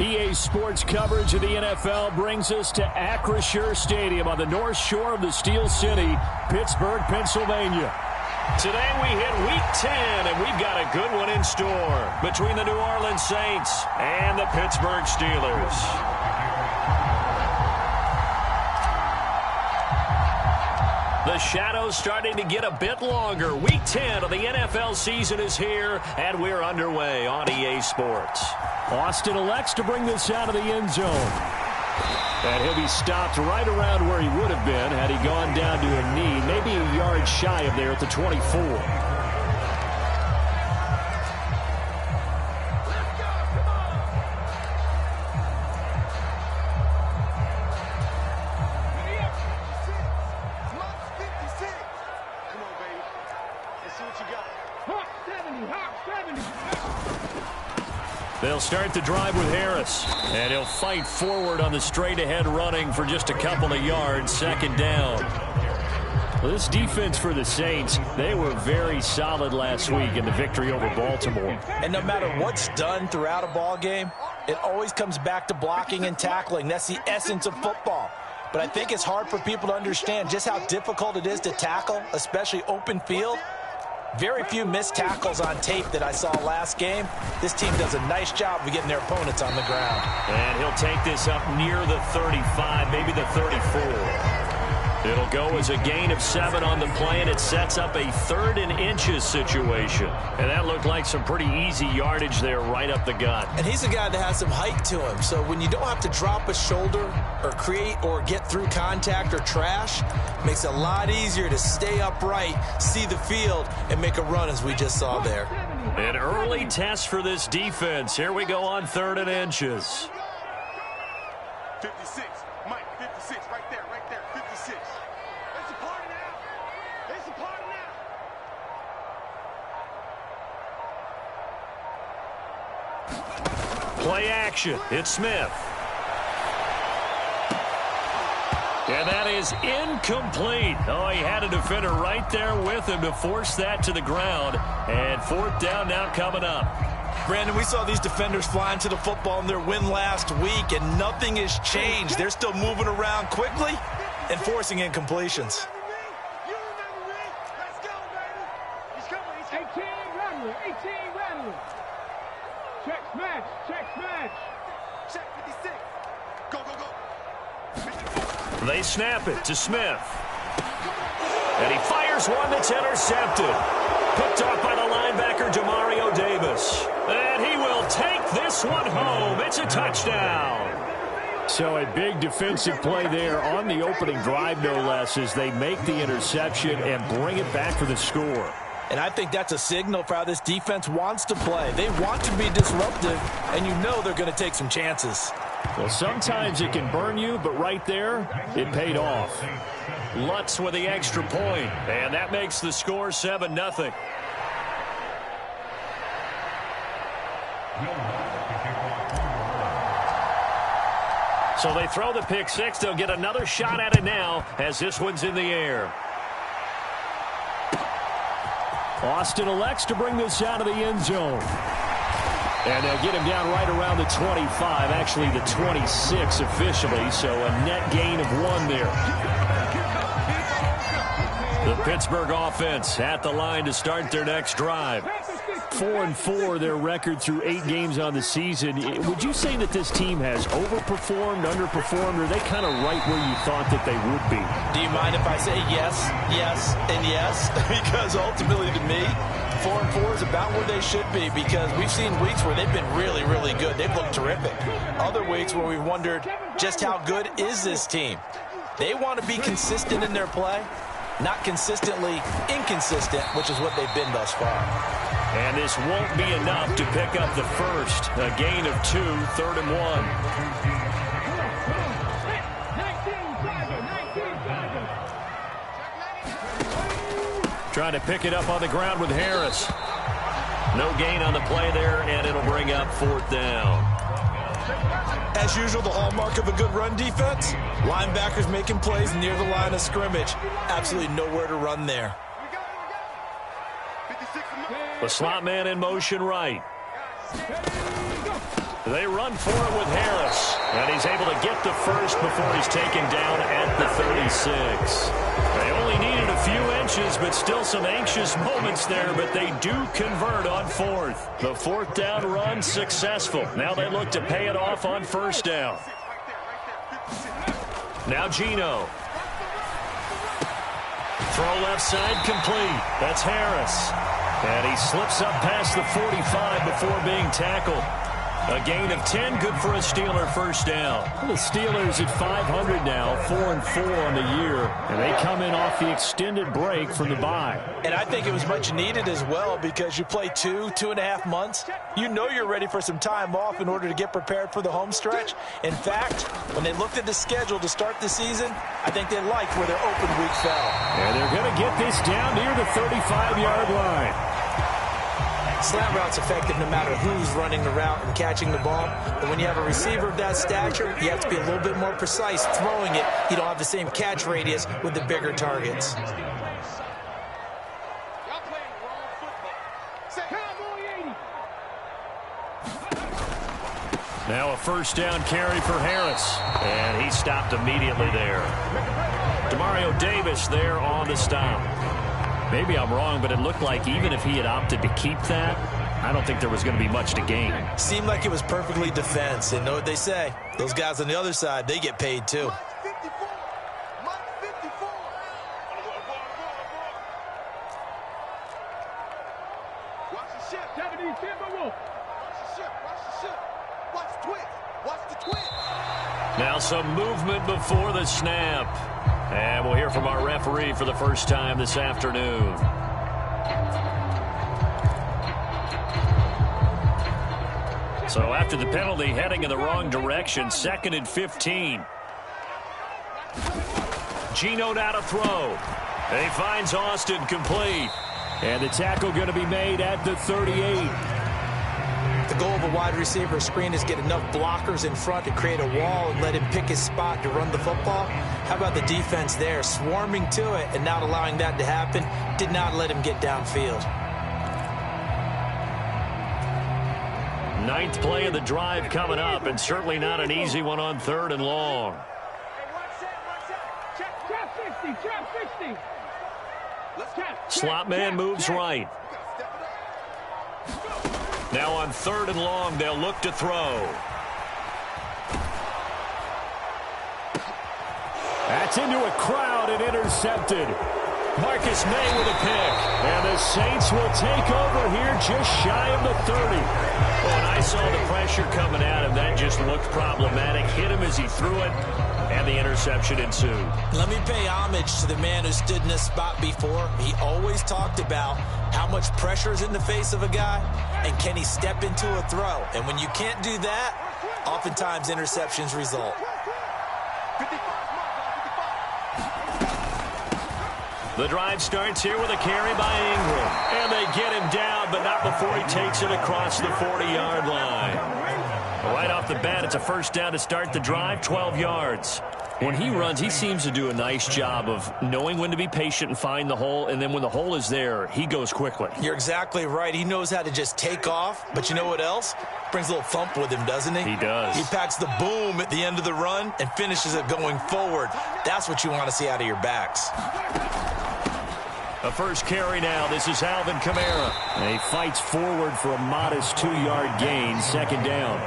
EA Sports coverage of the NFL brings us to Acrisure Stadium on the north shore of the Steel City, Pittsburgh, Pennsylvania. Today we hit Week 10, and we've got a good one in store between the New Orleans Saints and the Pittsburgh Steelers. The shadow's starting to get a bit longer. Week 10 of the NFL season is here, and we're underway on EA Sports. Austin elects to bring this out of the end zone. And he'll be stopped right around where he would have been had he gone down to a knee, maybe a yard shy of there at the 24. They'll start the drive with Harris, and he'll fight forward on the straight-ahead running for just a couple of yards, second down. Well, this defense for the Saints, they were very solid last week in the victory over Baltimore. And no matter what's done throughout a ball game, it always comes back to blocking and tackling. That's the essence of football. But I think it's hard for people to understand just how difficult it is to tackle, especially open field. Very few missed tackles on tape that I saw last game. This team does a nice job of getting their opponents on the ground. And he'll take this up near the 35, maybe the 34. It'll go as a gain of 7 on the play, and it sets up a 3rd and inches situation. And that looked like some pretty easy yardage there right up the gut. And he's a guy that has some height to him. So when you don't have to drop a shoulder or create or get through contact or trash, it makes it a lot easier to stay upright, see the field, and make a run as we just saw there. An early test for this defense. Here we go on 3rd and inches. 56. Mike, 56, right there, 56. It's a party now. It's a party now. Play action. It's Smith. And that is incomplete. Oh, he had a defender right there with him to force that to the ground. And 4th down now coming up. Brandon, we saw these defenders flying to the football in their win last week, and nothing has changed. They're still moving around quickly and forcing incompletions. You remember me? Let's go, baby. He's coming. He's 18 Randall. 18 Randall. Check smash. Check smash. Check 56. Go, go, go. They snap it to Smith. And he fires one that's intercepted. Picked off by the linebacker, Demario Davis. And he will take this one home. It's a touchdown. So a big defensive play there on the opening drive, no less, as they make the interception and bring it back for the score. And I think that's a signal for how this defense wants to play. They want to be disruptive, and you know they're going to take some chances. Well, sometimes it can burn you, but right there, it paid off. Lutz with the extra point, and that makes the score 7-0. So they throw the pick six. They'll get another shot at it now as this one's in the air. Austin elects to bring this out of the end zone. And they'll get him down right around the 25, actually the 26 officially, so a net gain of 1 there. The Pittsburgh offense at the line to start their next drive. 4-4, their record through 8 games on the season. Would you say that this team has overperformed, underperformed, or are they kind of right where you thought that they would be? Do you mind if I say yes, yes, and yes? Because ultimately to me, 4-4 is about where they should be, because we've seen weeks where they've been really, really good. They've looked terrific. Other weeks where we've wondered just how good is this team. They want to be consistent in their play, not consistently inconsistent, which is what they've been thus far. And this won't be enough to pick up the first. A gain of 2, 3rd and 1. Trying to pick it up on the ground with Harris. No gain on the play there, and it'll bring up 4th down. As usual, the hallmark of a good run defense, linebackers making plays near the line of scrimmage. Absolutely nowhere to run there. The slot man in motion right. They run for it with Harris. And he's able to get the first before he's taken down at the 36. They only needed a few inches, but still some anxious moments there. But they do convert on fourth. The fourth down run successful. Now they look to pay it off on first down. Now Geno. Throw left side complete. That's Harris. And he slips up past the 45 before being tackled. A gain of 10, good for a Steeler first down. The Steelers at 500 now, 4-4 on the year, and they come in off the extended break from the bye. And I think it was much needed as well because you play 2.5 months. You know you're ready for some time off in order to get prepared for the home stretch. In fact, when they looked at the schedule to start the season, I think they liked where their open week fell. And they're going to get this down near the 35-yard line. Slant route's effective no matter who's running the route and catching the ball. But when you have a receiver of that stature, you have to be a little bit more precise throwing it. You don't have the same catch radius with the bigger targets. Y'all playing wrong football. Say Cowboy 80. Now a first down carry for Harris. And he stopped immediately there. Demario Davis there on the stop. Maybe I'm wrong, but it looked like even if he had opted to keep that, I don't think there was going to be much to gain. Seemed like it was perfectly defense. And know what they say? Those guys on the other side, they get paid too. Mike 54. Watch the ship. Deputy Timberwolf. Watch the ship. Watch the ship. Watch the twist. Watch the twist. Now some movement before the snap. And we'll hear from our referee for the first time this afternoon. So after the penalty, heading in the wrong direction, 2nd and 15. Geno now to throw. He finds Austin complete. And the tackle going to be made at the 38. The goal of a wide receiver screen is get enough blockers in front to create a wall and let him pick his spot to run the football. How about the defense there, swarming to it and not allowing that to happen? Did not let him get downfield. 9th play of the drive coming up, and certainly not an easy one on 3rd and long. Slot man moves right. Now on 3rd and long, they'll look to throw. That's into a crowd and intercepted. Marcus May with a pick. And the Saints will take over here just shy of the 30. When I saw the pressure coming at him, that just looked problematic. Hit him as he threw it, and the interception ensued. Let me pay homage to the man who stood in this spot before. He always talked about how much pressure is in the face of a guy, and can he step into a throw. And when you can't do that, oftentimes interceptions result. The drive starts here with a carry by Ingram. And they get him down, but not before he takes it across the 40-yard line. Right off the bat, it's a first down to start the drive, 12 yards. When he runs, he seems to do a nice job of knowing when to be patient and find the hole, and then when the hole is there, he goes quickly. You're exactly right. He knows how to just take off, but you know what else? Brings a little thump with him, doesn't he? He does. He packs the boom at the end of the run and finishes it going forward. That's what you want to see out of your backs. A first carry now. This is Alvin Kamara. And he fights forward for a modest 2-yard gain, 2nd down.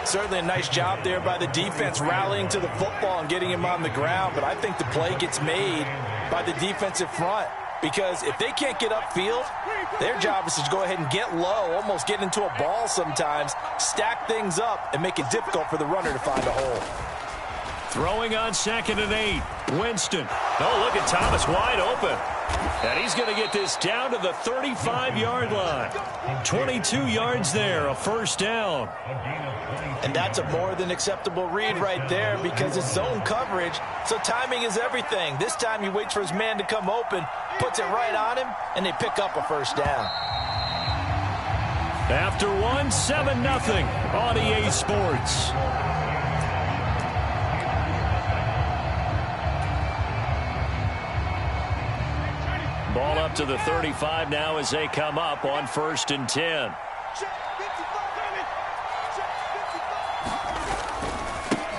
Certainly a nice job there by the defense rallying to the football and getting him on the ground, but I think the play gets made by the defensive front because if they can't get upfield, their job is to go ahead and get low, almost get into a ball sometimes, stack things up, and make it difficult for the runner to find a hole. Throwing on 2nd and 8. Winston. Oh, look at Thomas wide open. And he's going to get this down to the 35-yard line. 22 yards there, a first down. And that's a more than acceptable read right there because it's zone coverage, so timing is everything. This time he waits for his man to come open, puts it right on him, and they pick up a first down. After 7-0 on EA Sports. Ball up to the 35 now as they come up on 1st and 10.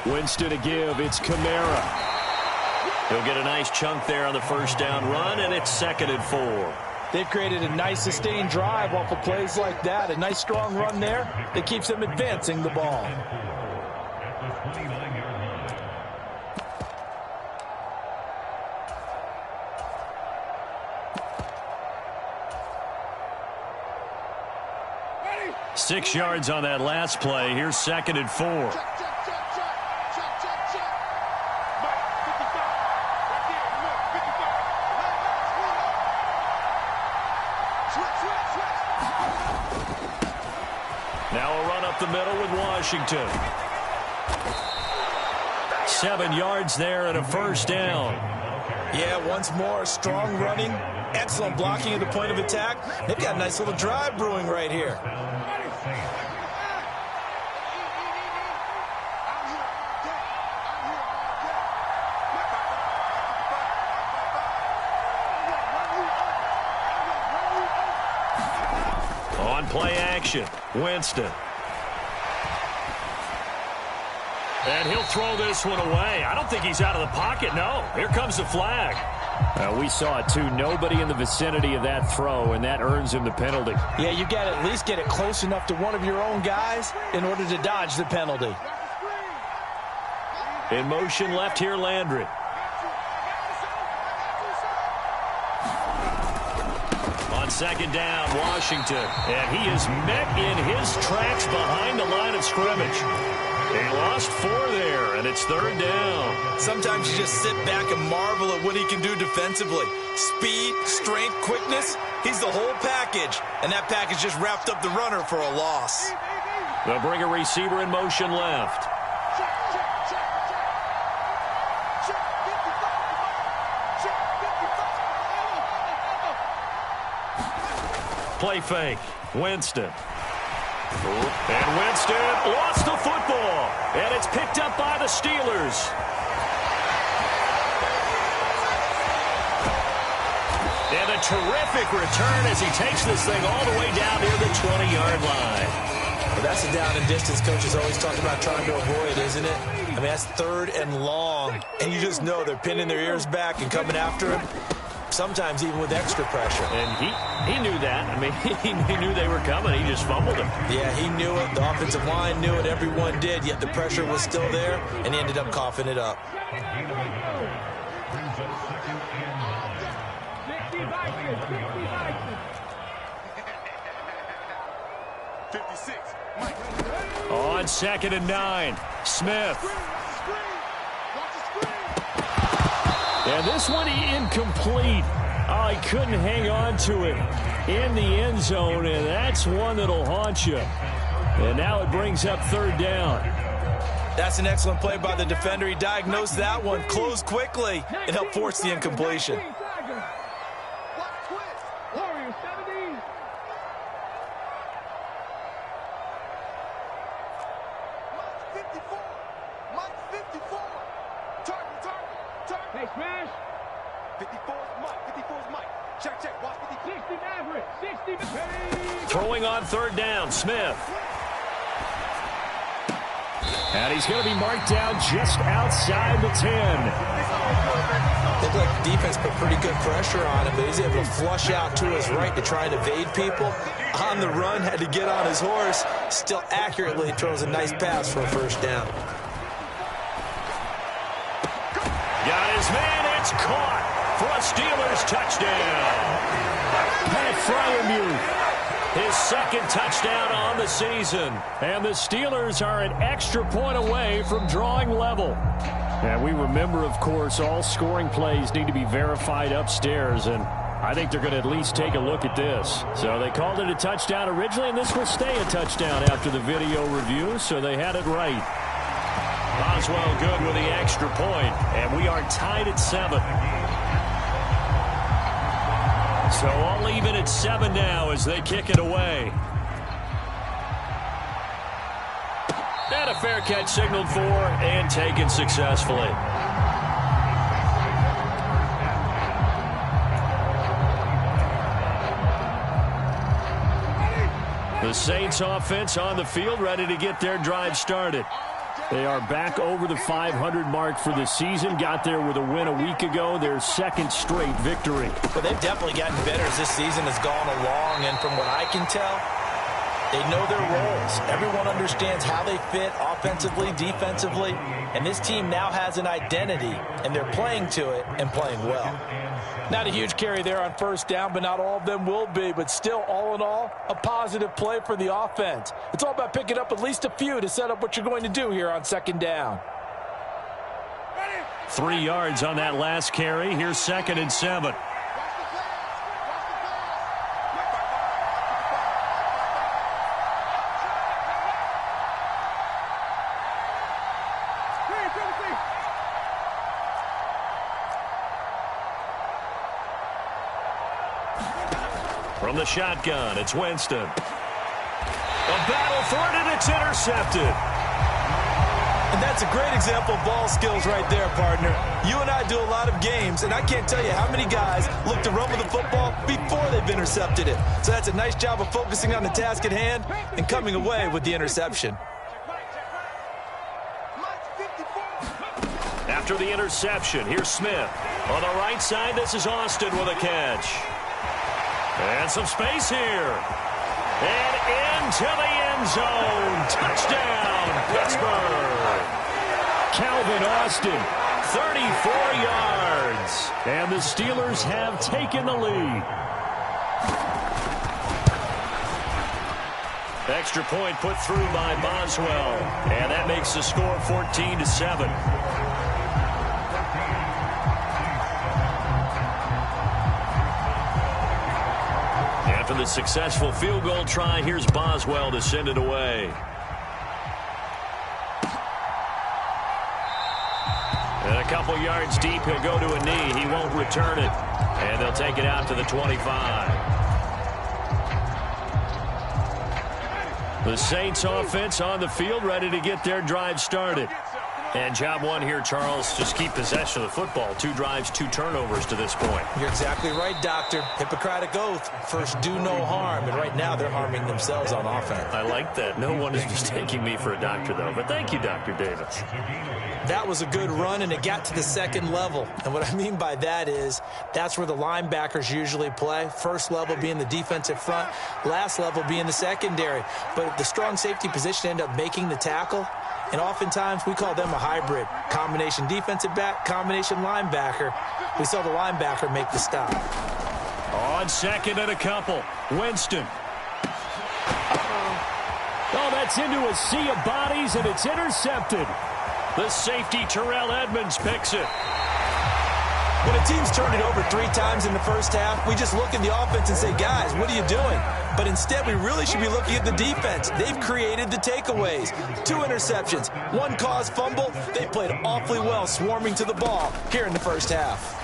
Winston to give. It's Kamara. He'll get a nice chunk there on the first down run, and it's 2nd and 4. They've created a nice sustained drive off of plays like that. A nice strong run there that keeps them advancing the ball. Ready? 6 yards on that last play. Here's 2nd and 4. Check, check, check, check. Check, check, check. Mike, 55. Right there. Look, 55. Switch, switch, switch. Now a run up the middle with Washington. 7 yards there and a first down. Yeah, once more, strong running, excellent blocking at the point of attack. They've got a nice little drive brewing right here. On play action, Winston. And he'll throw this one away. I don't think he's out of the pocket, no. Here comes the flag. We saw it, too. Nobody in the vicinity of that throw, and that earns him the penalty. Yeah, you got to at least get it close enough to one of your own guys in order to dodge the penalty. In motion left here, Landry. On 2nd down, Washington. And he is met in his tracks behind the line of scrimmage. He lost 4 there, and it's 3rd down. Sometimes you just sit back and marvel at what he can do defensively. Speed, strength, quickness, he's the whole package. And that package just wrapped up the runner for a loss. They'll bring a receiver in motion left. Check, check, check, check. Check, 55. Check, 55. Play fake. Winston. And Winston lost the football. And it's picked up by the Steelers. And a terrific return as he takes this thing all the way down near the 20-yard line. Well, that's the down and distance coaches always talk about trying to avoid, isn't it? I mean, that's 3rd and long. And you just know they're pinning their ears back and coming after him. Sometimes even with extra pressure. And he knew that. I mean, he knew they were coming. He just fumbled them. Yeah, he knew it. The offensive line knew it. Everyone did. Yet the pressure was still there, and he ended up coughing it up. 56. Mike. On 2nd and 9, Smith. And this one incomplete. Oh, he couldn't hang on to it in the end zone, and that's one that'll haunt you. And now it brings up 3rd down. That's an excellent play by the defender. He diagnosed that one, closed quickly, and helped force the incompletion. Warriors 17. Mike 54. Mike 54. Target, target, target. Hey, smash. 54 is Mike. 54 is Mike. Check, check. Watch 54. 60 Maverick. 60 Maverick. Throwing on 3rd down, Smith. And he's going to be marked down just outside the 10. They let the defense put pretty good pressure on him, but he's able to flush out to his right to try and evade people. On the run, had to get on his horse. Still accurately throws a nice pass for a first down. Got his man. It's caught for a Steelers touchdown. Pat Freiermuth. His 2nd touchdown on the season. And the Steelers are an extra point away from drawing level. And we remember, of course, all scoring plays need to be verified upstairs. And I think they're going to at least take a look at this. So they called it a touchdown originally, and this will stay a touchdown after the video review. So they had it right. Boswell good with the extra point. And we are tied at 7. So all even at 7 now as they kick it away. And a fair catch signaled for and taken successfully. The Saints offense on the field ready to get their drive started. All day. They are back over the 500 mark for the season. Got there with a win a week ago, their second straight victory. But they've definitely gotten better as this season has gone along, and from what I can tell, they know their roles. Everyone understands how they fit offensively, defensively, and this team now has an identity, and they're playing to it and playing well. Not a huge carry there on first down, but not all of them will be. But still, all in all, a positive play for the offense. It's all about picking up at least a few to set up what you're going to do here on second down. 3 yards on that last carry. Here's 2nd and 7. From the shotgun, it's Winston. A battle for it, and it's intercepted. And that's a great example of ball skills right there, partner. You and I do a lot of games, and I can't tell you how many guys look to run with the football before they've intercepted it. So that's a nice job of focusing on the task at hand and coming away with the interception. After the interception, here's Smith. On the right side, this is Austin with a catch. And some space here. And into the end zone. Touchdown, Pittsburgh. Calvin Austin, 34 yards. And the Steelers have taken the lead. Extra point put through by Boswell. And that makes the score 14-7. After the successful field goal try, here's Boswell to send it away. And a couple yards deep, he'll go to a knee. He won't return it. And they'll take it out to the 25. The Saints offense on the field, ready to get their drive started. And job one here, Charles, just keep possession of the football. 2 drives, 2 turnovers to this point. You're exactly right, Doctor. Hippocratic oath. First, do no harm. And right now, they're harming themselves on offense. I like that. No one is mistaking me for a doctor, though. But thank you, Dr. Davis. That was a good run, and it got to the second level. And what I mean by that is that's where the linebackers usually play. First level being the defensive front, last level being the secondary. But the strong safety position ended up making the tackle. And oftentimes, we call them a hybrid. Combination defensive back, combination linebacker. We saw the linebacker make the stop. On 2nd and a couple. Winston. Oh, that's into a sea of bodies, and it's intercepted. The safety, Terrell Edmonds, picks it. When a team's turned it over 3 times in the first half, we just look at the offense and say, guys, what are you doing? But instead, we really should be looking at the defense. They've created the takeaways. 2 interceptions, 1 caused fumble. They played awfully well swarming to the ball here in the first half.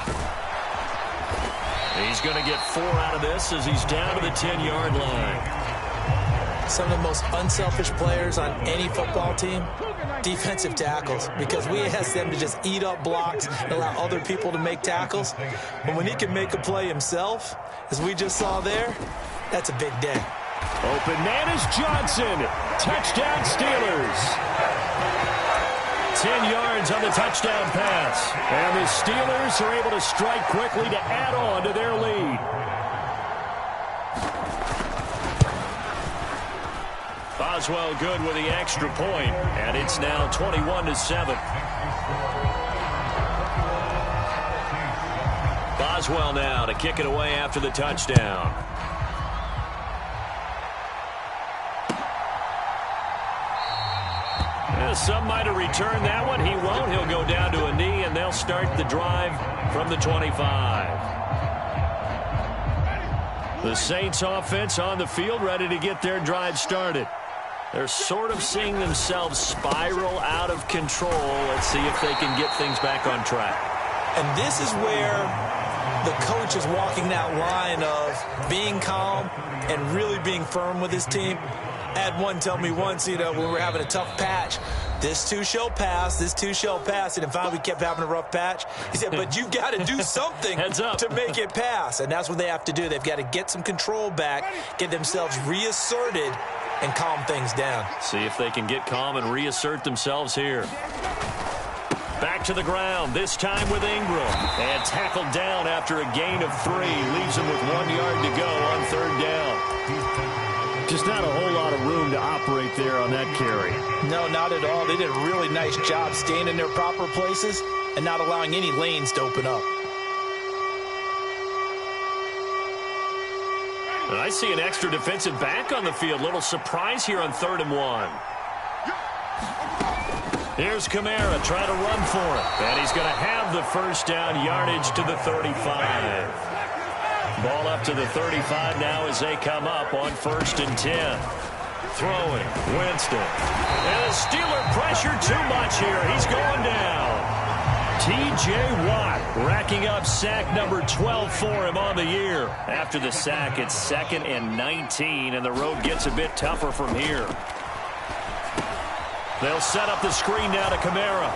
He's going to get 4 out of this as he's down to the 10-yard line. Some of the most unselfish players on any football team, defensive tackles, because we ask them to just eat up blocks and allow other people to make tackles. But when he can make a play himself, as we just saw there, that's a big day. Open man is Johnson. Touchdown Steelers. 10 yards on the touchdown pass. And the Steelers are able to strike quickly to add on to their lead. Boswell good with the extra point, and it's now 21-7. Boswell now to kick it away after the touchdown. Yeah, some might have returned that one. He won't. He'll go down to a knee, and they'll start the drive from the 25. The Saints offense on the field, ready to get their drive started. They're sort of seeing themselves spiral out of control. Let's see if they can get things back on track. And this is where the coach is walking that line of being calm and really being firm with his team. I had one tell me once, when we were having a tough patch, this too shall pass, this too shall pass. And finally we kept having a rough patch. He said, but you've got to do something to make it pass. And that's what they have to do. They've got to get some control back, get themselves reasserted, and calm things down. See if they can get calm and reassert themselves here. Back to the ground, this time with Ingram. And tackled down after a gain of 3. Leaves him with 1 yard to go on 3rd down. Just not a whole lot of room to operate there on that carry. No, not at all. They did a really nice job staying in their proper places and not allowing any lanes to open up. And I see an extra defensive back on the field. Little surprise here on 3rd and 1. Here's Kamara trying to run for it. And he's going to have the first down, yardage to the 35. Ball up to the 35 now as they come up on 1st and 10. Throwing, Winston. And the Steeler pressure too much here. He's going down. T.J. Watt racking up sack number 12 for him on the year. After the sack, it's 2nd and 19, and the road gets a bit tougher from here. They'll set up the screen now to Kamara.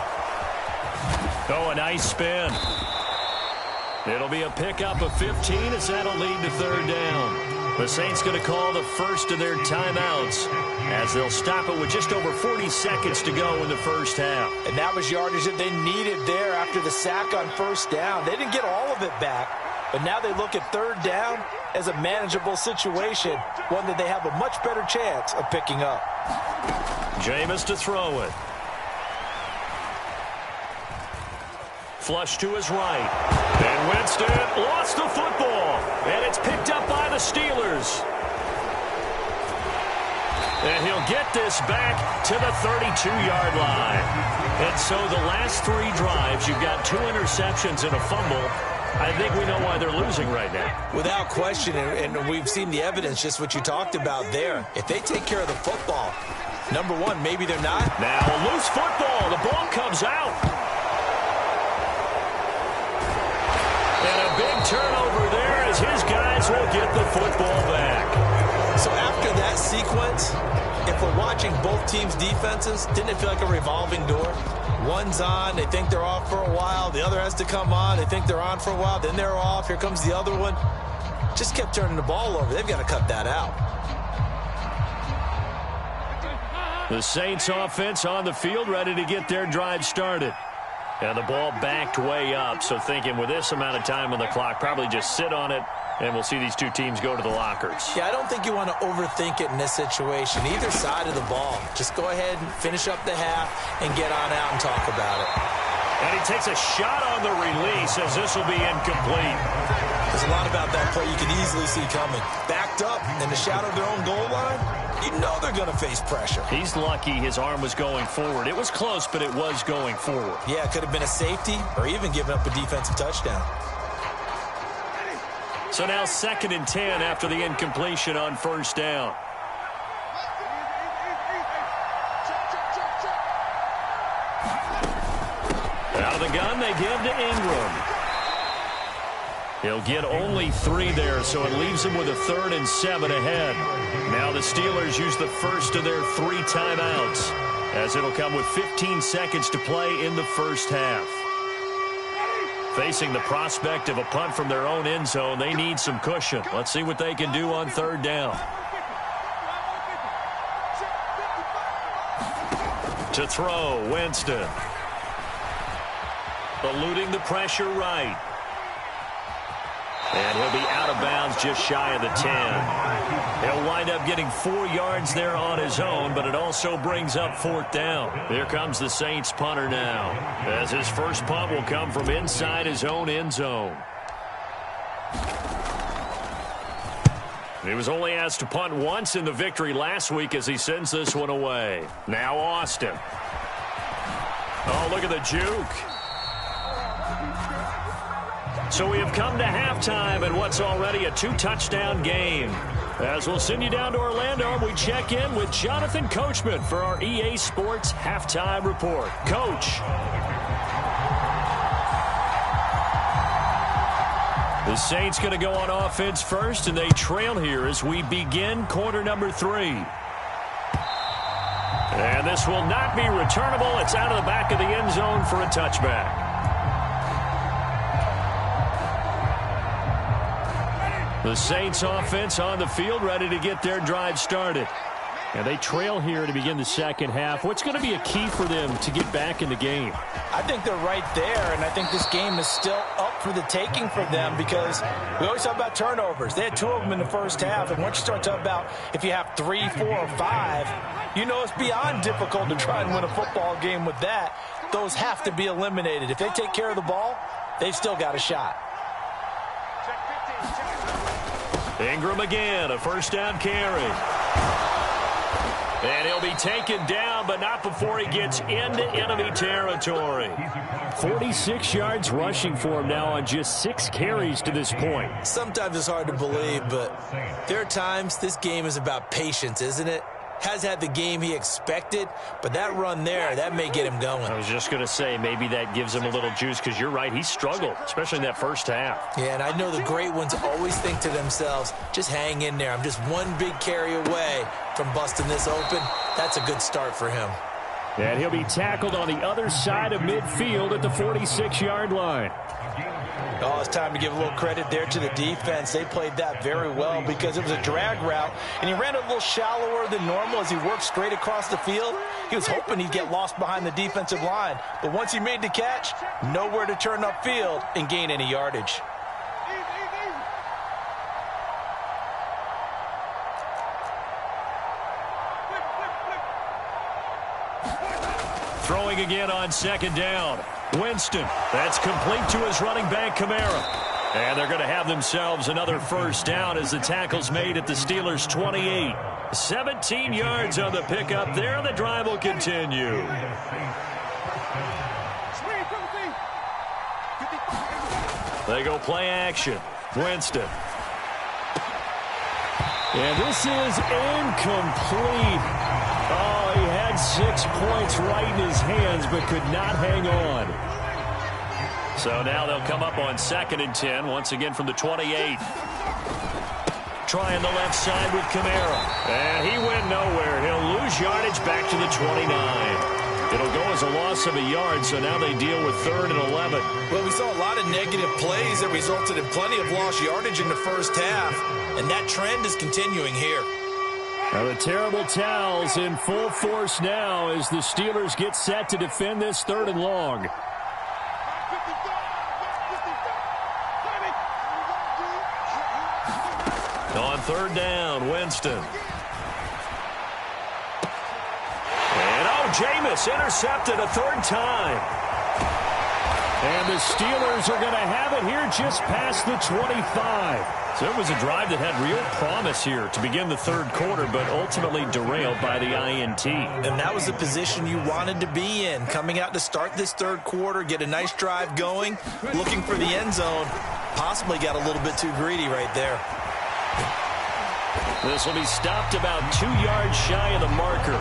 Oh, a nice spin. It'll be a pickup of 15 as that'll lead to 3rd down. The Saints going to call the first of their timeouts as they'll stop it with just over 40 seconds to go in the first half. And that was yardage that they needed there after the sack on 1st down. They didn't get all of it back, but now they look at 3rd down as a manageable situation, one that they have a much better chance of picking up. Jameis to throw it. Flush to his right. And Winston lost the football. And it's picked up by the Steelers. And he'll get this back to the 32-yard line. And so the last 3 drives, you've got 2 interceptions and a fumble. I think we know why they're losing right now. Without question, and we've seen the evidence, just what you talked about there. If they take care of the football, number one, maybe they're not. Now a loose football. The ball comes out. And a big turnover there as his guys will get the football back. So after that sequence, if we're watching both teams' defenses, didn't it feel like a revolving door? One's on, they think they're off for a while. The other has to come on, they think they're on for a while. Then they're off. Here comes the other one. Just kept turning the ball over. They've got to cut that out. The Saints offense on the field, ready to get their drive started. And the ball backed way up, so thinking with this amount of time on the clock, probably just sit on it, and we'll see these 2 teams go to the lockers. Yeah, I don't think you want to overthink it in this situation. Either side of the ball. Just go ahead and finish up the half and get on out and talk about it. And he takes a shot on the release as this will be incomplete. There's a lot about that play you can easily see coming. Backed up in the shadow of their own goal line, you know they're going to face pressure. He's lucky his arm was going forward. It was close, but it was going forward. Yeah, it could have been a safety or even given up a defensive touchdown. So now 2nd and 10 after the incompletion on 1st down. Out of the gun, they give to Ingram. He'll get only 3 there, so it leaves him with a 3rd and 7 ahead. Now the Steelers use the first of their 3 timeouts, as it'll come with 15 seconds to play in the first half. Facing the prospect of a punt from their own end zone, they need some cushion. Let's see what they can do on 3rd down. To throw, Winston. Eluding the pressure right. And he'll be out of bounds just shy of the 10. He'll wind up getting 4 yards there on his own, but it also brings up 4th down. Here comes the Saints punter now, as his first punt will come from inside his own end zone. He was only asked to punt once in the victory last week as he sends this one away. Now Austin. Oh, look at the juke. So we have come to halftime in what's already a 2-touchdown game. As we'll send you down to Orlando, we check in with Jonathan Coachman for our EA Sports Halftime Report. Coach. The Saints going to go on offense first, and they trail here as we begin quarter number 3. And this will not be returnable. It's out of the back of the end zone for a touchback. The Saints offense on the field, ready to get their drive started. And they trail here to begin the second half. What's going to be a key for them to get back in the game? I think they're right there, and I think this game is still up for the taking for them because we always talk about turnovers. They had 2 of them in the first half, and once you start talking about if you have 3, 4, or 5, you know it's beyond difficult to try and win a football game with that. Those have to be eliminated. If they take care of the ball, they've still got a shot. Ingram again, a first down carry. And he'll be taken down, but not before he gets into enemy territory. 46 yards rushing for him now on just 6 carries to this point. Sometimes it's hard to believe, but there are times this game is about patience, isn't it? Has had the game he expected, but that run there, that may get him going. I was just going to say, maybe that gives him a little juice because you're right, he struggled, especially in that first half. Yeah, and I know the great ones always think to themselves, just hang in there. I'm just one big carry away from busting this open. That's a good start for him. And he'll be tackled on the other side of midfield at the 46-yard line. Oh, it's time to give a little credit there to the defense. They played that very well because it was a drag route, and he ran a little shallower than normal as he worked straight across the field. He was hoping he'd get lost behind the defensive line, but once he made the catch, nowhere to turn upfield and gain any yardage. Throwing again on second down. Winston, that's complete to his running back, Kamara. And they're going to have themselves another first down as the tackle's made at the Steelers' 28. 17 yards on the pickup there, and the drive will continue. They go play action. Winston. And this is incomplete. Oh, he had 6 points right in his hands, but could not hang on. So now they'll come up on 2nd and 10, once again from the 28. Trying the left side with Kamara. And he went nowhere. He'll lose yardage back to the 29. It'll go as a loss of a yard, so now they deal with 3rd and 11. Well, we saw a lot of negative plays that resulted in plenty of lost yardage in the first half, and that trend is continuing here. Now the terrible towels in full force now as the Steelers get set to defend this 3rd and long. On 3rd down, Winston. And Jameis intercepted a 3rd time. And the Steelers are going to have it here just past the 25. So it was a drive that had real promise here to begin the 3rd quarter, but ultimately derailed by the INT. And that was the position you wanted to be in, coming out to start this 3rd quarter, get a nice drive going, looking for the end zone. Possibly got a little bit too greedy right there. This will be stopped about 2 yards shy of the marker.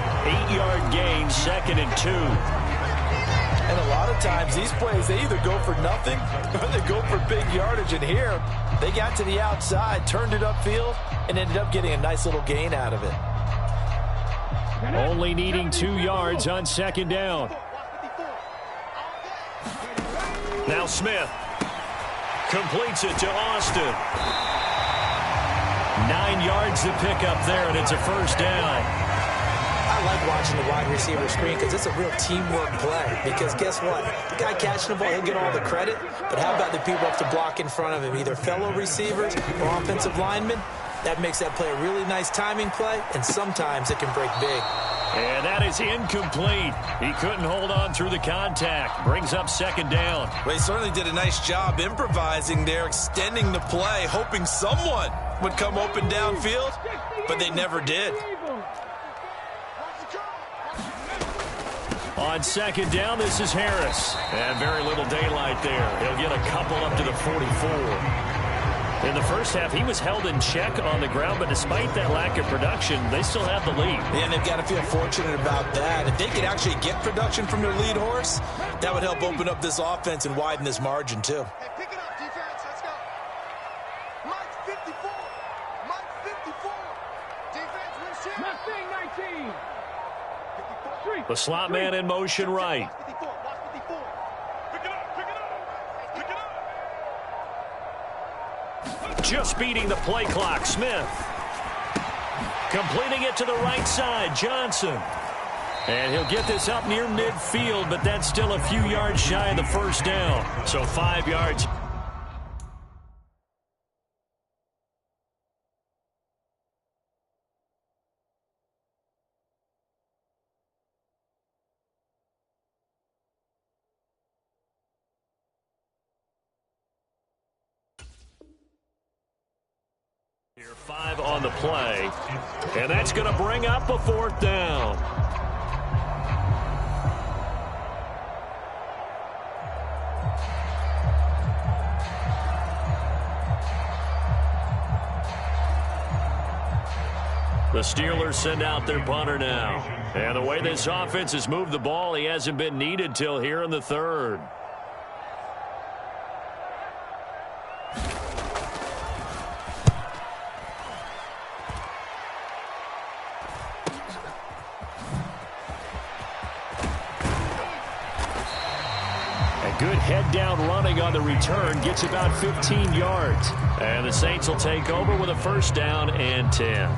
8-yard gain, 2nd and 2. And a lot of times these plays, they either go for nothing or they go for big yardage. And here, they got to the outside, turned it upfield, and ended up getting a nice little gain out of it. Only needing 2 yards on 2nd down. Now Smith completes it to Austin. 9 yards to pick up there, and it's a first down. I like watching the wide receiver screen because it's a real teamwork play. Because guess what? The guy catching the ball, he'll get all the credit. But how about the people up to block in front of him, either fellow receivers or offensive linemen? That makes that play a really nice timing play, and sometimes it can break big. And that is incomplete. He couldn't hold on through the contact. Brings up 2nd down. Well, he certainly did a nice job improvising there, extending the play, hoping someone would come open downfield, but they never did. On 2nd down, this is Harris. And very little daylight there. He'll get a couple up to the 44. In the first half, he was held in check on the ground, but despite that lack of production, they still have the lead. And they've got to feel fortunate about that. If they could actually get production from their lead horse, that would help open up this offense and widen this margin, too. Hey, pick it up, defense. Let's go. Mike 54. Mike 54. Defense, where's Chip? Left wing 19. 54. The slot man in motion right. Watch 54. Watch 54. Pick it up. Pick it up. Pick it up. Just beating the play clock, Smith. Completing it to the right side, Johnson. And he'll get this up near midfield, but that's still a few yards shy of the first down. So 5 yards. Here, 5 on the play, and that's going to bring up a 4th down. The Steelers send out their punter now. And the way this offense has moved the ball, he hasn't been needed till here in the 3rd. Good head-down running on the return. Gets about 15 yards. And the Saints will take over with a 1st down and 10.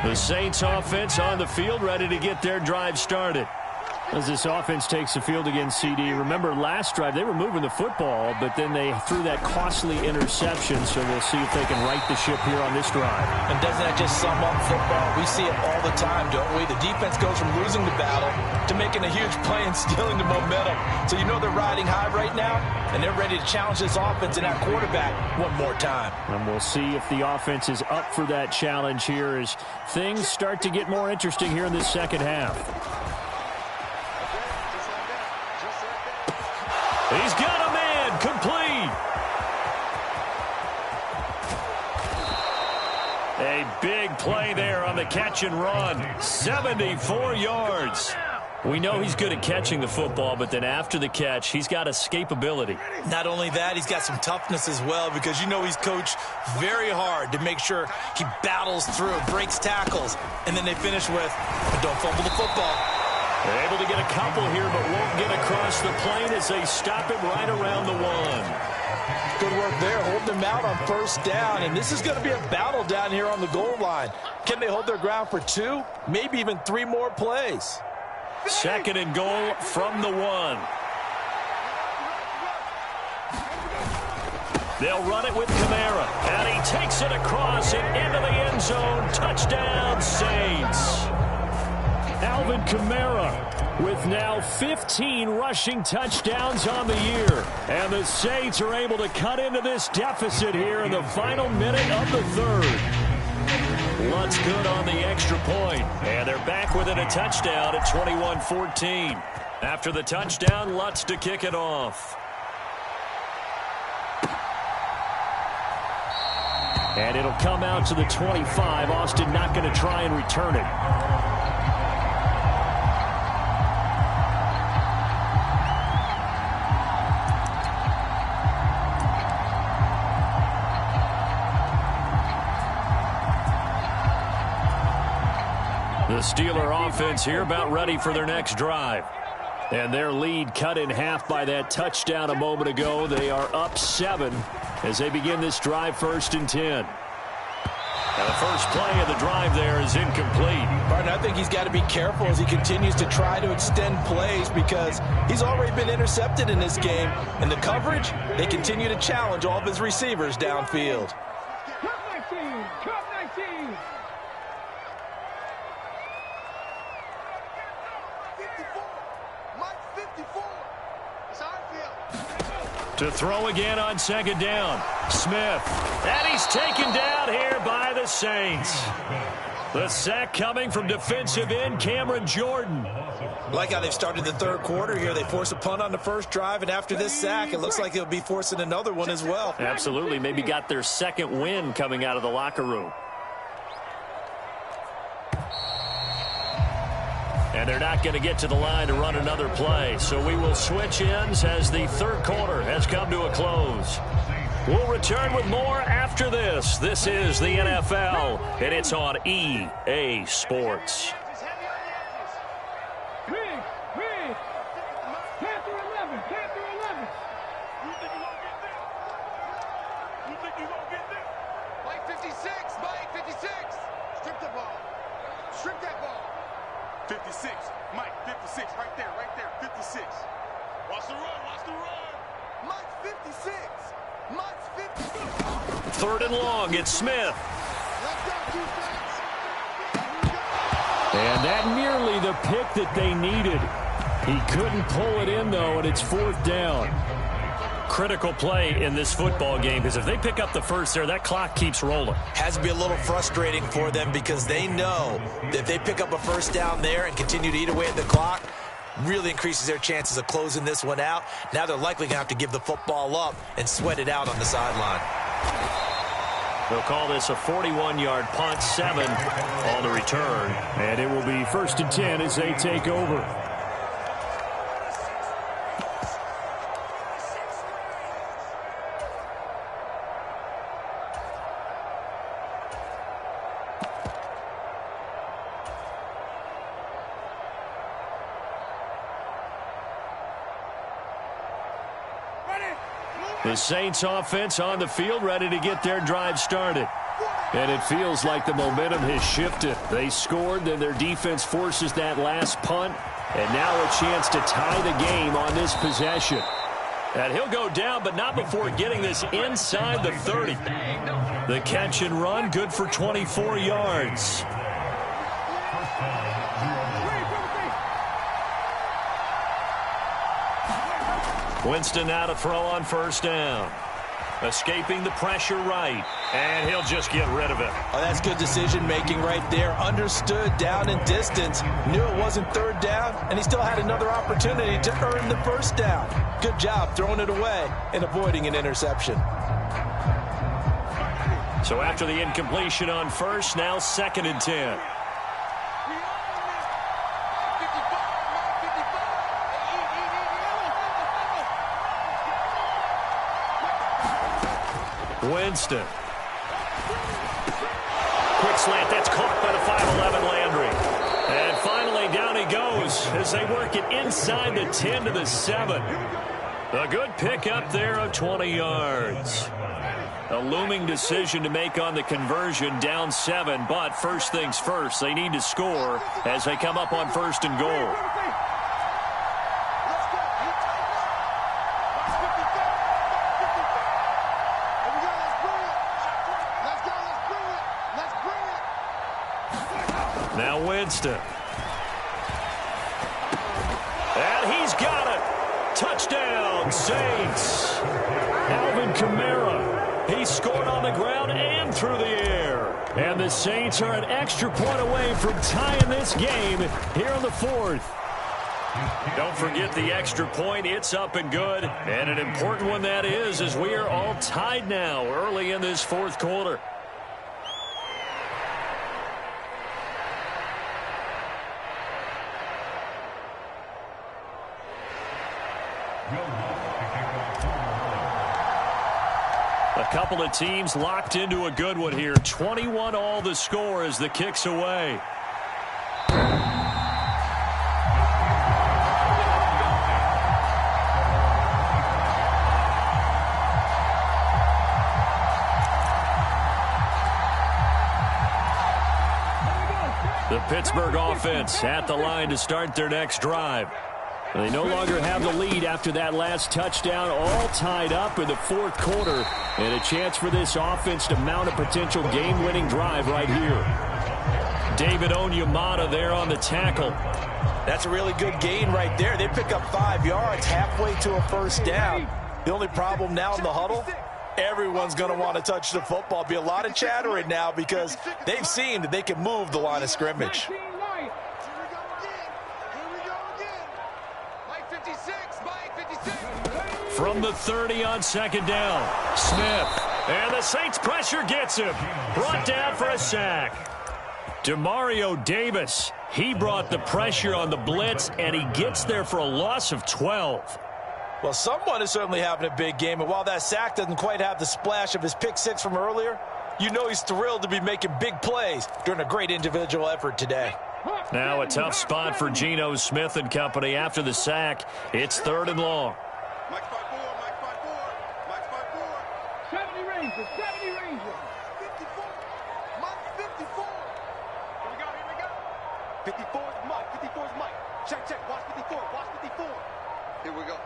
The Saints offense on the field, ready to get their drive started. As this offense takes the field against CD. Remember, last drive, they were moving the football, but then they threw that costly interception, so we'll see if they can right the ship here on this drive. And doesn't that just sum up football? We see it all the time, don't we? The defense goes from losing the battle to making a huge play and stealing the momentum. So you know they're riding high right now, and they're ready to challenge this offense and that quarterback one more time. And we'll see if the offense is up for that challenge here as things start to get more interesting here in this second half. He's got a man, complete. A big play there on the catch and run. 74 yards. We know he's good at catching the football, but then after the catch, he's got escapability. Not only that, he's got some toughness as well, because you know he's coached very hard to make sure he battles through, breaks tackles, and then they finish with, don't fumble the football. They're able to get a couple here, but won't get across the plane as they stop it right around the 1. Good work there, holding them out on 1st down, and this is going to be a battle down here on the goal line. Can they hold their ground for 2, maybe even 3 more plays? 2nd and goal from the 1. They'll run it with Kamara, and he takes it across and into the end zone. Touchdown, Saints. Alvin Kamara with now 15 rushing touchdowns on the year. And the Saints are able to cut into this deficit here in the final minute of the 3rd. Lutz good on the extra point. And they're back within a touchdown at 21-14. After the touchdown, Lutz to kick it off. And it'll come out to the 25. Austin not going to try and return it. The Steeler offense here about ready for their next drive. And their lead cut in half by that touchdown a moment ago. They are up 7 as they begin this drive, 1st and 10. And the first play of the drive there is incomplete. Martin, I think he's got to be careful as he continues to try to extend plays because he's already been intercepted in this game. And the coverage, they continue to challenge all of his receivers downfield. Cup 19, Cup 19. 54. Mike 54. It's our field. To throw again on 2nd down. Smith. And he's taken down here by the Saints. The sack coming from defensive end Cameron Jordan. Like how they've started the 3rd quarter here. They force a punt on the first drive, and after this sack, it looks like they'll be forcing another one as well. Absolutely. Maybe got their 2nd win coming out of the locker room. And they're not going to get to the line to run another play. So we will switch ends as the 3rd quarter has come to a close. We'll return with more after this. This is the NFL, and it's on EA Sports. Riggs, Panther 11, Panther 11. Shrink that ball. 56. Mike, 56. Right there, 56. Watch the run, watch the run. Mike's 56. Mike's 56. 3rd and long, it's Smith. Let's go, defense. And that nearly the pick that they needed. He couldn't pull it in, though, and it's 4th down. Critical play in this football game, because if they pick up the first there, that clock keeps rolling. Has to be a little frustrating for them because they know that if they pick up a first down there and continue to eat away at the clock, really increases their chances of closing this one out. Now they're likely going to have to give the football up and sweat it out on the sideline. They'll call this a 41-yard punt, 7 on the return. And it will be 1st and 10 as they take over. The Saints offense on the field, ready to get their drive started. And it feels like the momentum has shifted. They scored, then their defense forces that last punt. And now a chance to tie the game on this possession. And he'll go down, but not before getting this inside the 30. The catch and run, good for 24 yards. Winston now to throw on 1st down. Escaping the pressure right. And he'll just get rid of it. Oh, that's good decision-making right there. Understood down and distance. Knew it wasn't 3rd down, and he still had another opportunity to earn the 1st down. Good job throwing it away and avoiding an interception. So after the incompletion on 1st, now 2nd and 10. Winston. Quick slant, that's caught by the 5'11" Landry. And finally down he goes as they work it inside the 10 to the 7. A good pick up there of 20 yards. A looming decision to make on the conversion, down 7, but first things first, they need to score as they come up on 1st and goal. Now Winston. And he's got it. Touchdown, Saints. Alvin Kamara. He scored on the ground and through the air. And the Saints are an extra point away from tying this game here in the 4th. Don't forget the extra point. It's up and good. And an important one that is, as we are all tied now early in this 4th quarter. A couple of teams locked into a good one here. 21 all the score as the kick's away. The Pittsburgh offense at the line to start their next drive. They no longer have the lead after that last touchdown, all tied up in the 4th quarter. And a chance for this offense to mount a potential game-winning drive right here. David Onyemata there on the tackle. That's a really good gain right there. They pick up 5 yards halfway to a 1st down. The only problem now in the huddle, everyone's going to want to touch the football. Be a lot of chattering now because they've seen that they can move the line of scrimmage. From the 30 on 2nd down, Smith. And the Saints pressure gets him. Brought down for a sack. Demario Davis, he brought the pressure on the blitz, and he gets there for a loss of 12. Well, someone is certainly having a big game, and while that sack doesn't quite have the splash of his pick 6 from earlier, you know he's thrilled to be making big plays during a great individual effort today. Now a tough spot for Geno Smith and company after the sack. It's 3rd and long. Mike's 5-4, Mike's 5-4, Mike's 5-4. 70 Rangers, 70 Rangers. 54, Mike's 54. Here we go, here we go. 54 is Mike. 54 is Mike. Check, check. Watch 54. Watch 54. Here we go.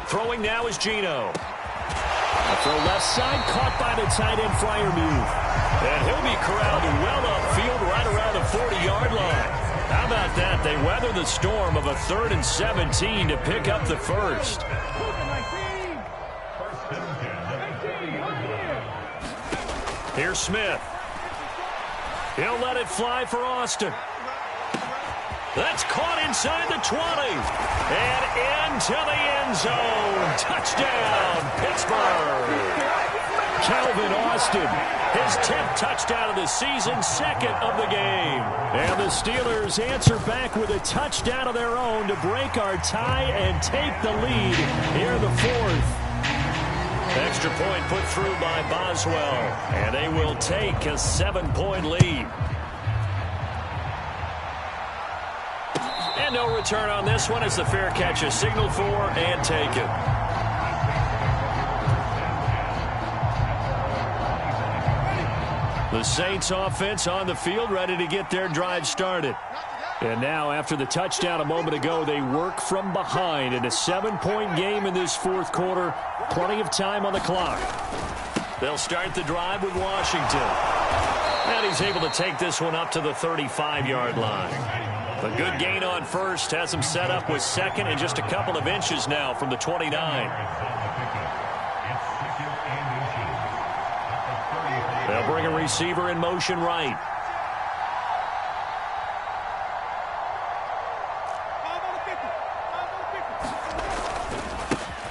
Throwing now is Geno. A throw left side, caught by the tight end Freiermuth. And he'll be corralled well upfield right around the 40-yard line. How about that? They weather the storm of a 3rd and 17 to pick up the first. Here's Smith. He'll let it fly for Austin. That's caught inside the 20. And into the end zone. Touchdown, Pittsburgh. Calvin Austin, his 10th touchdown of the season, 2nd of the game. And the Steelers answer back with a touchdown of their own to break our tie and take the lead here in the 4th. Extra point put through by Boswell, and they will take a 7-point lead. And no return on this one as the fair catch is signaled for and taken. The Saints offense on the field, ready to get their drive started. And now, after the touchdown a moment ago, they work from behind in a 7-point game in this 4th quarter. Plenty of time on the clock. They'll start the drive with Washington. And he's able to take this one up to the 35-yard line. A good gain on first has him set up with 2nd and just a couple of inches now from the 29. They'll bring a receiver in motion right.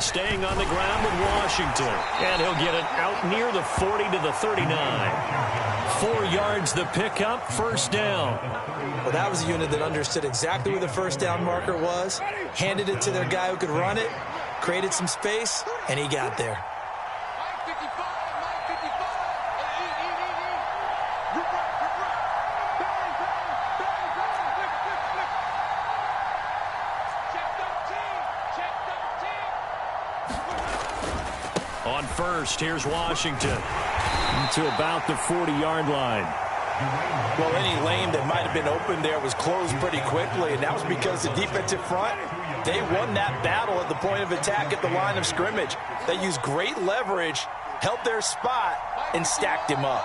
Staying on the ground with Washington. And he'll get it out near the 40 to the 39. 4 yards the pickup, first down. Well, that was a unit that understood exactly where the first down marker was, handed it to their guy who could run it, created some space, and he got there. On first, here's Washington to about the 40-yard line. Well, any lane that might have been open there was closed pretty quickly, and that was because the defensive front, they won that battle at the point of attack at the line of scrimmage. They used great leverage, held their spot, and stacked him up.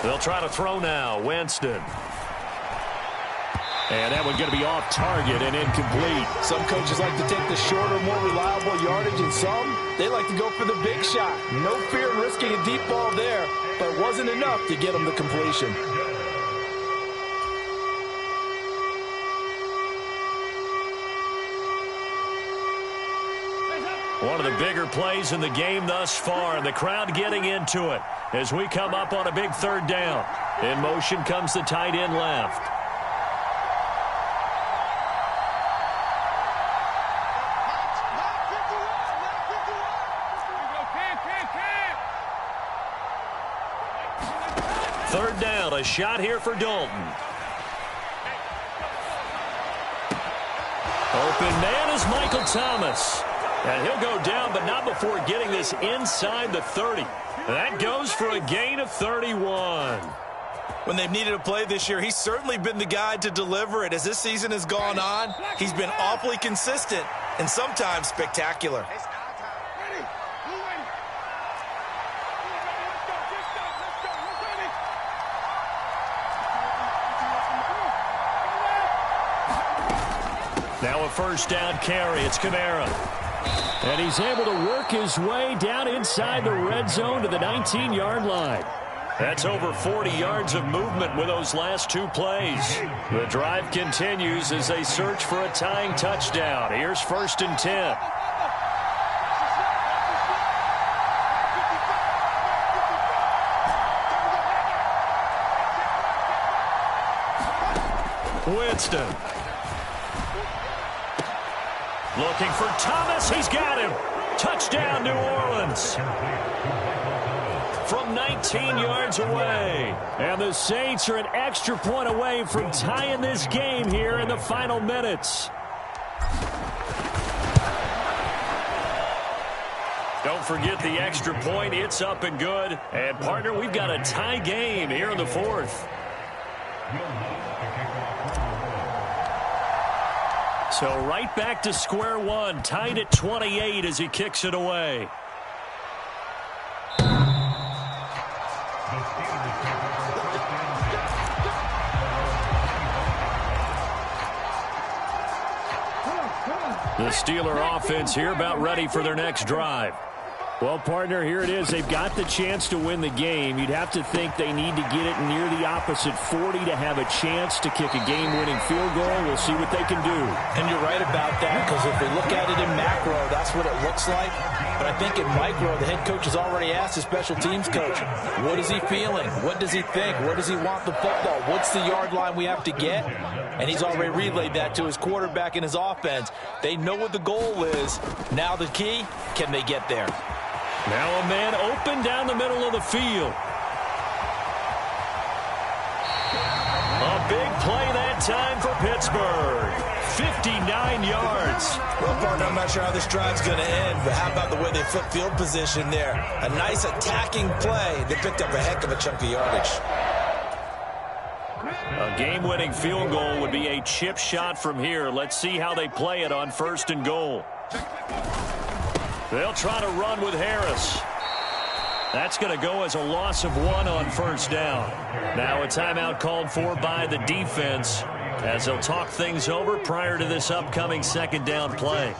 They'll try to throw now. Winston. And that one's going to be off target and incomplete. Some coaches like to take the shorter, more reliable yardage, and some, they like to go for the big shot. No fear in risking a deep ball there, but it wasn't enough to get them the completion. One of the bigger plays in the game thus far, and the crowd getting into it as we come up on a big 3rd down. In motion comes the tight end left. Third down, a shot here for Dalton. Open man is Michael Thomas. And he'll go down, but not before getting this inside the 30. That goes for a gain of 31. When they've needed a play this year, he's certainly been the guy to deliver it. As this season has gone on, he's been awfully consistent and sometimes spectacular. Now a first down carry. It's Kamara. And he's able to work his way down inside the red zone to the 19-yard line. That's over 40 yards of movement with those last 2 plays. The drive continues as they search for a tying touchdown. Here's 1st and 10. Winston. Looking for Thomas. He's got him. Touchdown, New Orleans. From 19 yards away. And the Saints are an extra point away from tying this game here in the final minutes. Don't forget the extra point. It's up and good. And, partner, we've got a tie game here in the fourth. So right back to square one, tied at 28 as he kicks it away. The Steeler offense here about ready for their next drive. Well, partner, here it is. They've got the chance to win the game. You'd have to think they need to get it near the opposite 40 to have a chance to kick a game-winning field goal. We'll see what they can do. And you're right about that, because if we look at it in macro, that's what it looks like. But I think in micro, the head coach has already asked the special teams coach, what is he feeling? What does he think? Where does he want the football? What's the yard line we have to get? And he's already relayed that to his quarterback and his offense. They know what the goal is. Now the key, can they get there? Now a man open down the middle of the field. A big play that time for Pittsburgh. 59 yards. Well, partner, I'm not sure how this drive's going to end, but how about the way they flip field position there? A nice attacking play. They picked up a heck of a chunk of yardage. A game-winning field goal would be a chip shot from here. Let's see how they play it on 1st and goal. They'll try to run with Harris. That's going to go as a loss of 1 on 1st down. Now a timeout called for by the defense as they'll talk things over prior to this upcoming 2nd down play.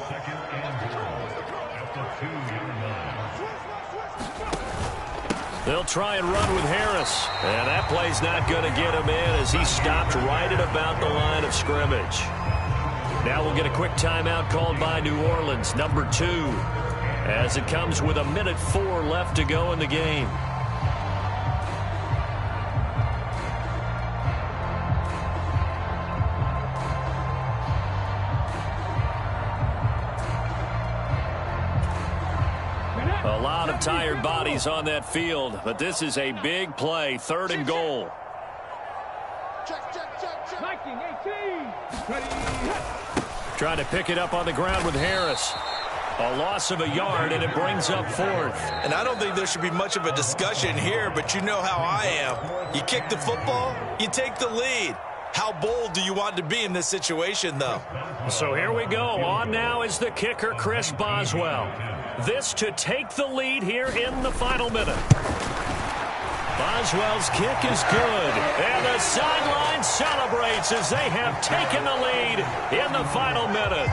They'll try and run with Harris. And that play's not going to get him in as he stopped right at about the line of scrimmage. Now we'll get a quick timeout called by New Orleans, number 2. As it comes with 1:04 left to go in the game. A lot of tired bodies on that field, but this is a big play, 3rd and goal. Viking 18. Ready. Trying to pick it up on the ground with Harris. A loss of a yard, and it brings up 4th. And I don't think there should be much of a discussion here, but you know how I am. You kick the football, you take the lead. How bold do you want to be in this situation, though? So here we go. On now is the kicker, Chris Boswell. This to take the lead here in the final minute. Boswell's kick is good. And the sideline celebrates as they have taken the lead in the final minute.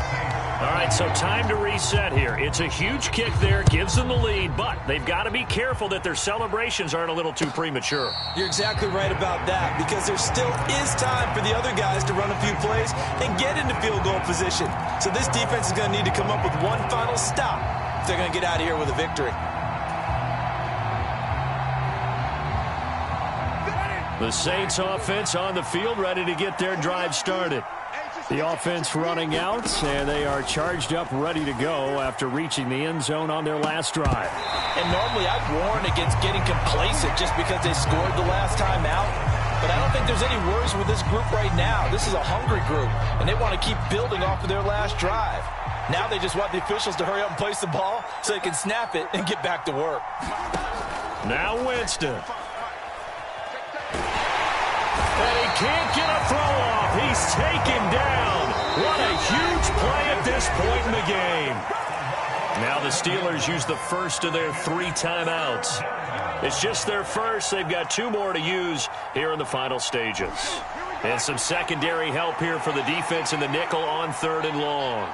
All right, so time to reset here. It's a huge kick there, gives them the lead, but they've got to be careful that their celebrations aren't a little too premature. You're exactly right about that, because there still is time for the other guys to run a few plays and get into field goal position. So this defense is going to need to come up with one final stop if they're going to get out of here with a victory. The Saints offense on the field, ready to get their drive started. The offense running out, and they are charged up, ready to go after reaching the end zone on their last drive. And normally I'd warn against getting complacent just because they scored the last time out. But I don't think there's any worries with this group right now. This is a hungry group, and they want to keep building off of their last drive. Now they just want the officials to hurry up and place the ball so they can snap it and get back to work. Now Winston. And he can't get a throw off. He's taken down. What a huge play at this point in the game. Now the Steelers use the first of their 3 timeouts. It's just their first. They've got 2 more to use here in the final stages. And some secondary help here for the defense in the nickel on 3rd and long.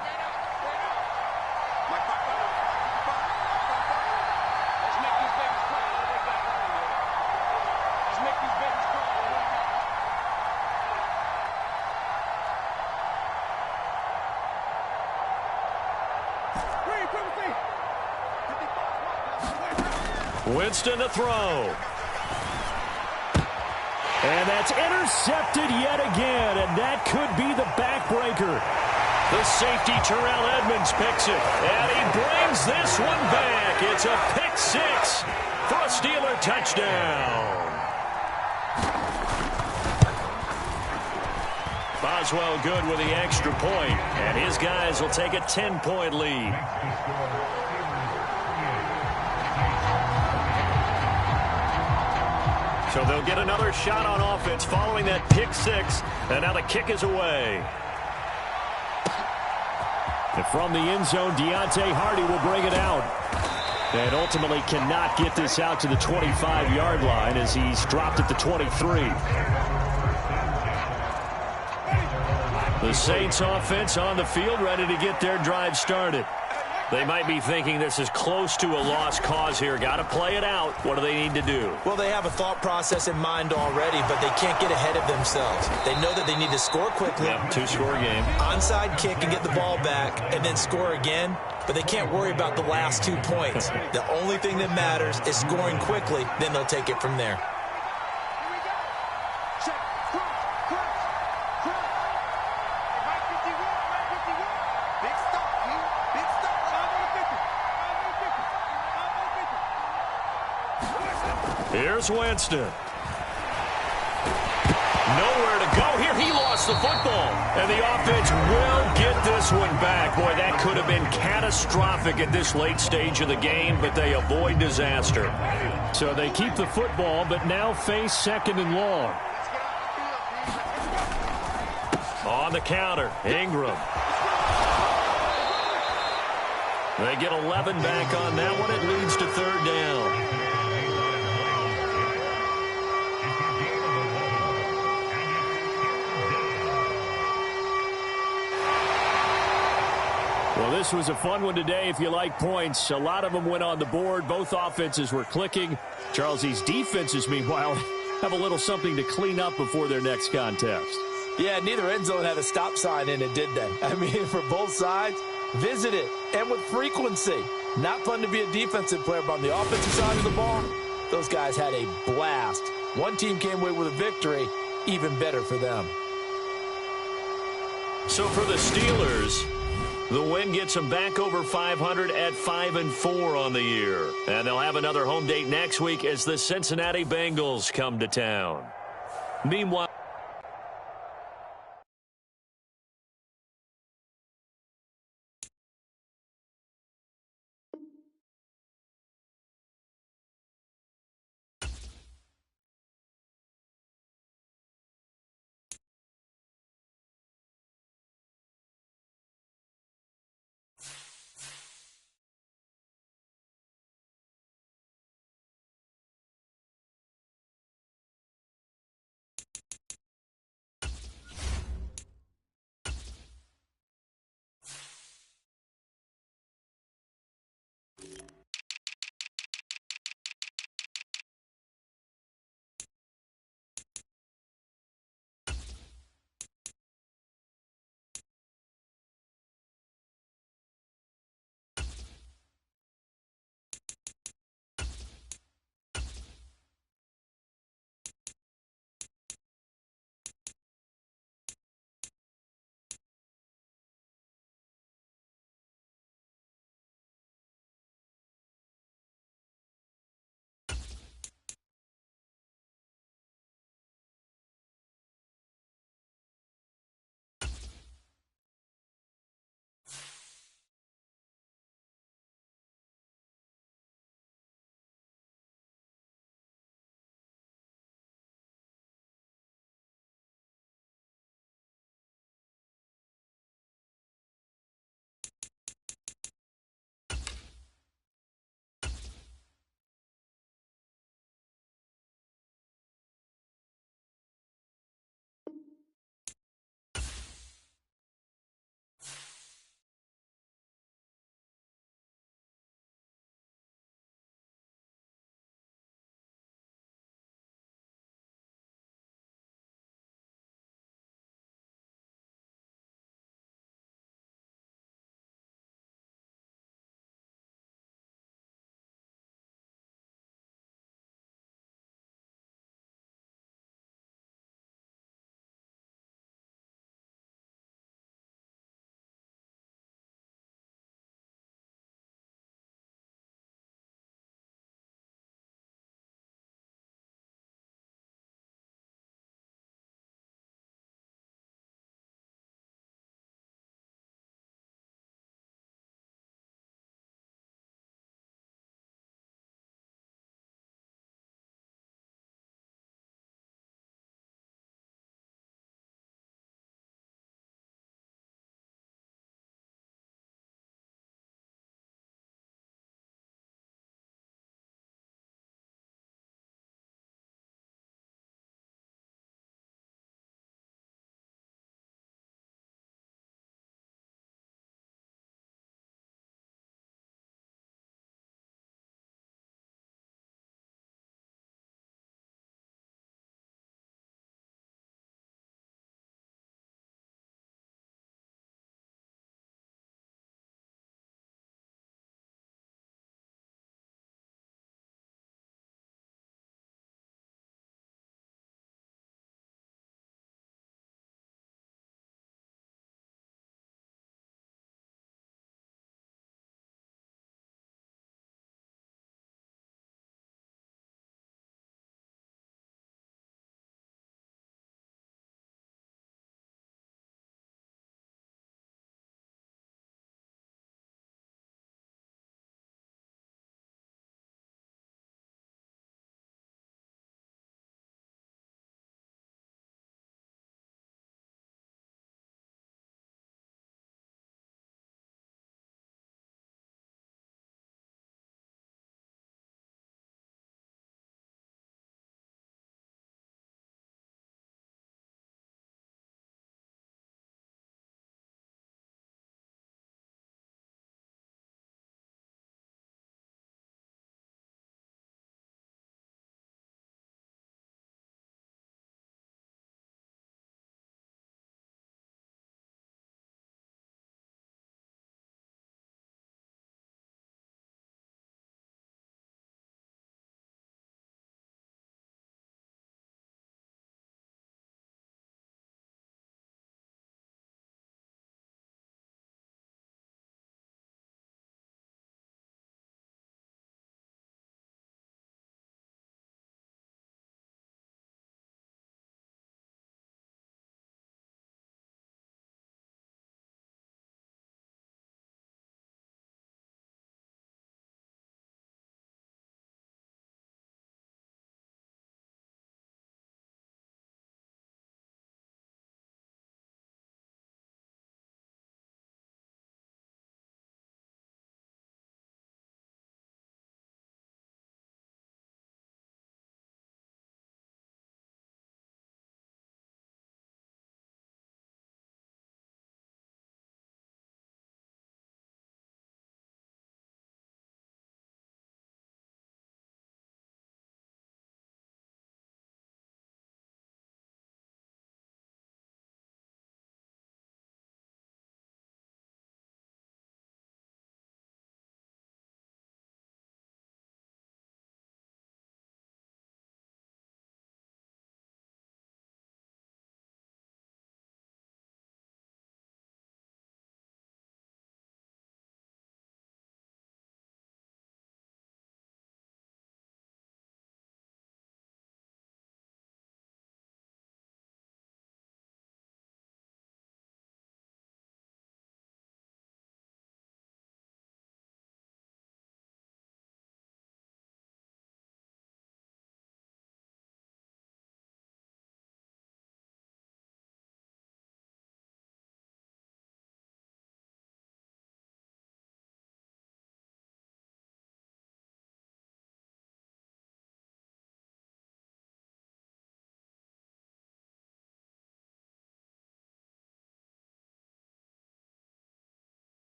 Winston to throw. And that's intercepted yet again, and that could be the backbreaker. The safety, Terrell Edmonds, picks it, and he brings this one back. It's a pick 6 for a Steeler touchdown. Boswell good with the extra point, and his guys will take a 10-point lead. So they'll get another shot on offense following that pick six. And now the kick is away. And from the end zone, Deontay Hardy will bring it out. And ultimately cannot get this out to the 25-yard line as he's dropped at the 23. The Saints offense on the field, ready to get their drive started. They might be thinking this is close to a lost cause here. Got to play it out. What do they need to do? Well, they have a thought process in mind already, but they can't get ahead of themselves. They know that they need to score quickly. Yep, two-score game. Onside kick and get the ball back and then score again, but they can't worry about the last 2 points. The only thing that matters is scoring quickly, then they'll take it from there. Here's Winston. Nowhere to go here. He lost the football. And the offense will get this one back. Boy, that could have been catastrophic at this late stage of the game, but they avoid disaster. So they keep the football, but now face second and long. On the counter, Ingram. They get 11 back on that one. It leads to third down. Well, this was a fun one today if you like points. A lot of them went on the board. Both offenses were clicking. Charles, these defenses, meanwhile, have a little something to clean up before their next contest. Yeah, neither end zone had a stop sign in it, did they? I mean, for both sides, visit it, and with frequency. Not fun to be a defensive player, but on the offensive side of the ball, those guys had a blast. One team came away with a victory, even better for them. So for the Steelers, the win gets them back over 500 at 5-4 on the year. And they'll have another home date next week as the Cincinnati Bengals come to town. Meanwhile,